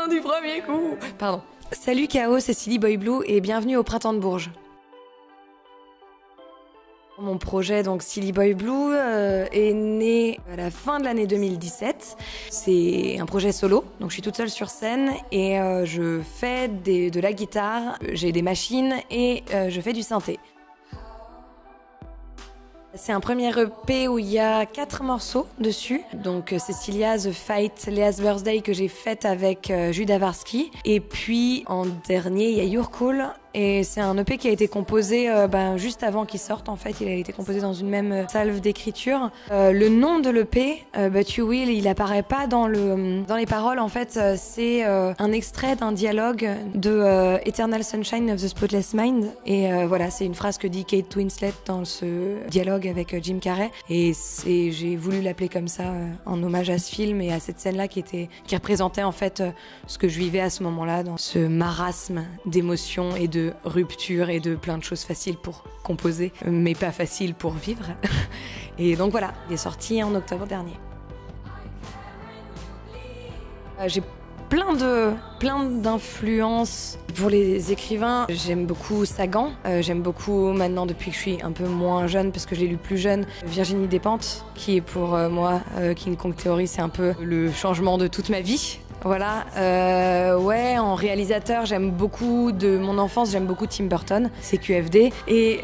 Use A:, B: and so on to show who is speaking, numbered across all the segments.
A: du premier coup. Pardon. Salut K.O, c'est Silly Boy Blue et bienvenue au Printemps de Bourges. Mon projet, donc Silly Boy Blue, est né à la fin de l'année 2017. C'est un projet solo, donc je suis toute seule sur scène et je fais de la guitare, j'ai des machines et je fais du synthé. C'est un premier EP où il y a 4 morceaux dessus. Donc Cecilia, The Fight, Lea's Birthday que j'ai faite avec Judah Varsky. Et puis en dernier, il y a You're Cool. Et c'est un EP qui a été composé juste avant qu'il sorte. En fait, il a été composé dans une même salve d'écriture. Le nom de l'EP, But You Will, il apparaît pas dans les paroles. En fait, c'est un extrait d'un dialogue de Eternal Sunshine of the Spotless Mind. Et voilà, c'est une phrase que dit Kate Winslet dans ce dialogue avec Jim Carrey. Et j'ai voulu l'appeler comme ça en hommage à ce film et à cette scène-là qui représentait en fait ce que je vivais à ce moment-là, dans ce marasme d'émotions et de rupture et de plein de choses faciles pour composer, mais pas faciles pour vivre. Et donc voilà, il est sorti en octobre dernier. J'ai plein d'influences pour les écrivains. J'aime beaucoup Sagan, j'aime beaucoup maintenant depuis que je suis un peu moins jeune parce que je l'ai lu plus jeune, Virginie Despentes, qui est pour moi, King Kong Theory, c'est un peu le changement de toute ma vie. Voilà, ouais, en réalisateur, j'aime beaucoup de mon enfance, j'aime beaucoup Tim Burton, CQFD, et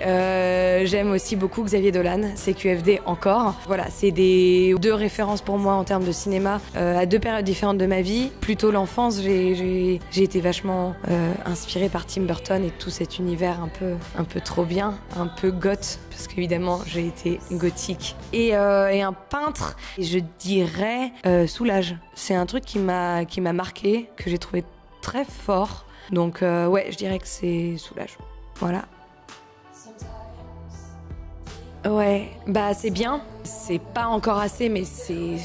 A: j'aime aussi beaucoup Xavier Dolan, CQFD encore. Voilà, c'est deux références pour moi en termes de cinéma à 2 périodes différentes de ma vie. Plutôt l'enfance, j'ai été vachement inspirée par Tim Burton et tout cet univers un peu trop bien, un peu goth, parce qu'évidemment j'ai été gothique. Et un peintre, je dirais Soulage. C'est un truc qui m'a marqué, que j'ai trouvé très fort. Donc ouais, je dirais que c'est Soulage. Voilà. Ouais, c'est bien. C'est pas encore assez, mais c'est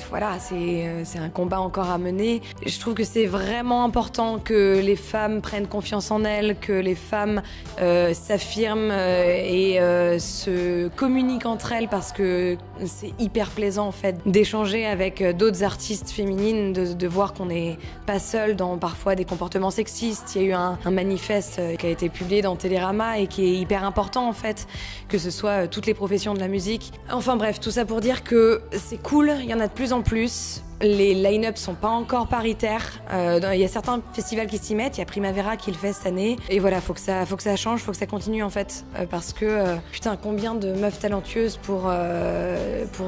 A: un combat encore à mener. Je trouve que c'est vraiment important que les femmes prennent confiance en elles, que les femmes s'affirment et se communiquent entre elles, parce que c'est hyper plaisant en fait d'échanger avec d'autres artistes féminines, de voir qu'on n'est pas seul dans parfois des comportements sexistes. Il y a eu un manifeste qui a été publié dans Télérama et qui est hyper important en fait, que ce soit toutes les professions de la musique. Enfin bref, tout ça pour dire que c'est cool, il y en a de plus en plus. Les line-up sont pas encore paritaires. Il y a certains festivals qui s'y mettent. Il y a Primavera qui le fait cette année. Et voilà, faut que ça change, faut que ça continue en fait, parce que putain, combien de meufs talentueuses pour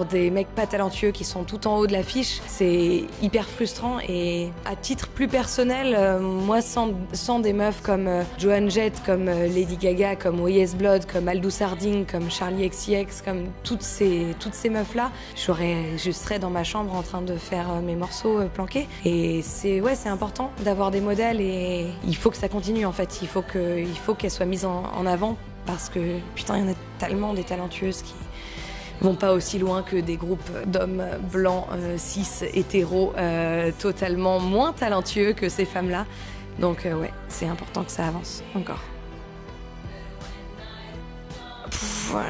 A: des mecs pas talentueux qui sont tout en haut de l'affiche. C'est hyper frustrant. Et à titre plus personnel, moi sans des meufs comme Joan Jett, comme Lady Gaga, comme Oyes Blood, comme Aldous Harding, comme Charlie XCX, comme toutes ces meufs là, je serais dans ma chambre en train de faire mes morceaux planqués. Et c'est important d'avoir des modèles, et il faut que ça continue en fait. Il faut qu'elles soient mises en avant, parce que putain, il y en a tellement des talentueuses qui vont pas aussi loin que des groupes d'hommes blancs, cis, hétéros, totalement moins talentueux que ces femmes-là. Donc ouais, c'est important que ça avance encore.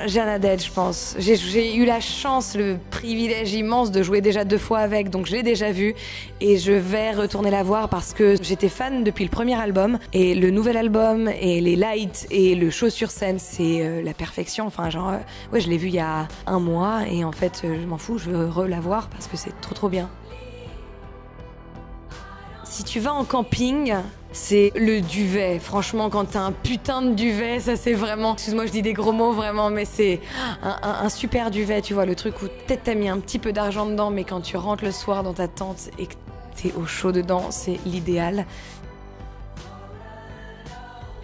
A: Jeanne Dead, je pense. J'ai eu la chance, le privilège immense de jouer déjà 2 fois avec, donc je l'ai déjà vue et je vais retourner la voir parce que j'étais fan depuis le premier album, et le nouvel album et les lights et le show sur scène, c'est la perfection. Enfin genre, ouais, je l'ai vue il y a 1 mois et en fait je m'en fous, je veux la voir parce que c'est trop bien. Si tu vas en camping, c'est le duvet. Franchement, quand t'as un putain de duvet, ça c'est vraiment... Excuse-moi, je dis des gros mots vraiment, mais c'est un super duvet, tu vois, le truc où peut-être t'as mis un petit peu d'argent dedans, mais quand tu rentres le soir dans ta tente et que t'es au chaud dedans, c'est l'idéal.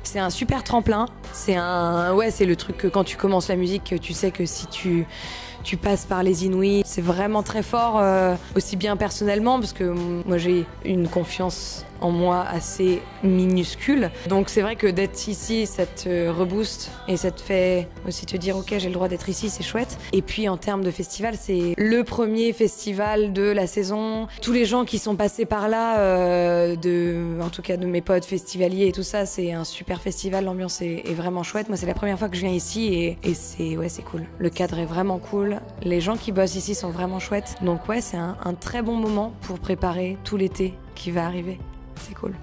A: C'est un super tremplin. C'est le truc que quand tu commences la musique, tu sais que si tu passes par les inouïs, c'est vraiment très fort, aussi bien personnellement, parce que moi j'ai une confiance en moi assez minuscule. Donc c'est vrai que d'être ici, ça te rebooste et ça te fait aussi te dire ok, j'ai le droit d'être ici, c'est chouette. Et puis en termes de festival, c'est le premier festival de la saison. Tous les gens qui sont passés par là, en tout cas de mes potes festivaliers et tout ça, c'est un super festival, l'ambiance est vraiment chouette. Moi c'est la première fois que je viens ici et c'est cool. Le cadre est vraiment cool, les gens qui bossent ici sont vraiment chouettes. Donc ouais, c'est un très bon moment pour préparer tout l'été qui va arriver. C'est cool.